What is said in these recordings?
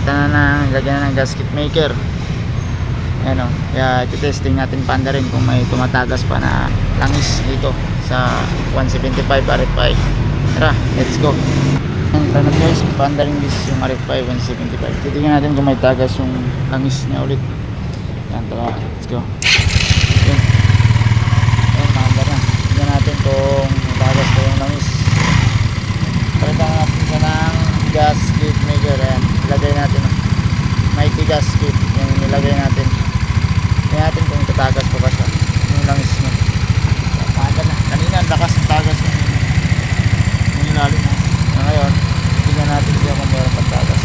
Nakabita na ilagyan na ng gasket maker. Ayan o. Kaya iti-testing natin panda rin kung may tumatagas pa na langis dito sa 175 RFI. Tara, let's go. Ayan guys, panda rin this yung RFI 175. Titingnan natin kung may tagas yung langis niya ulit. Ayan, tara, let's go. Ayan. Ayan, panda na. Tingnan natin kung tagas pa yung langis. Palitan natin siya ng gasket maker. Ayan, ilagay natin. Mighty gasket. Yan yung nilagay natin. Tingnan natin kung tatagas pa ba siya yung langis niya. Panda na. Kanina ang lakas ng tagas niya yung ilalim na. Ngayon tingnan natin siya kung meron pang tagas.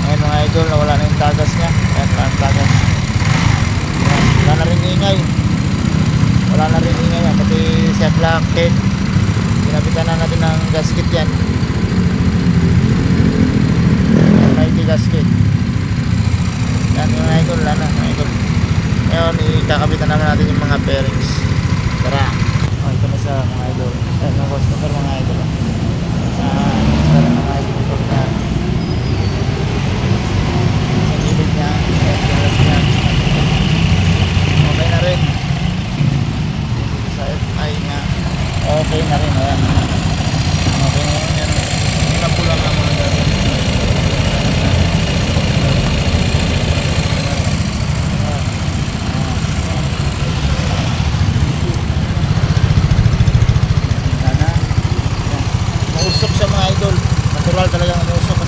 Ngayon mga idol, wala na yung tagas niya. Ayan, wala na tagas. Ayan, wala na rin ingay. Wala na rin ingay yan. Pati sa blackhead ginabitan na natin ng gasket yan. Mighty gasket. Yan yung mga idol, wala na mga idol. Ngayon, ikakabitan naman natin yung mga bearings. Tara. Ito na sa mga idol. Ayan, ang customer mga idol. Tara mga idol. Ito na. Sa gilid niya. Okay na rin. Sa FI niya. Okay na rin. Ayan. Okay na rin. Hindi na pula nga mga gagawin. Nausok sa mga idol, natural talaga nausok.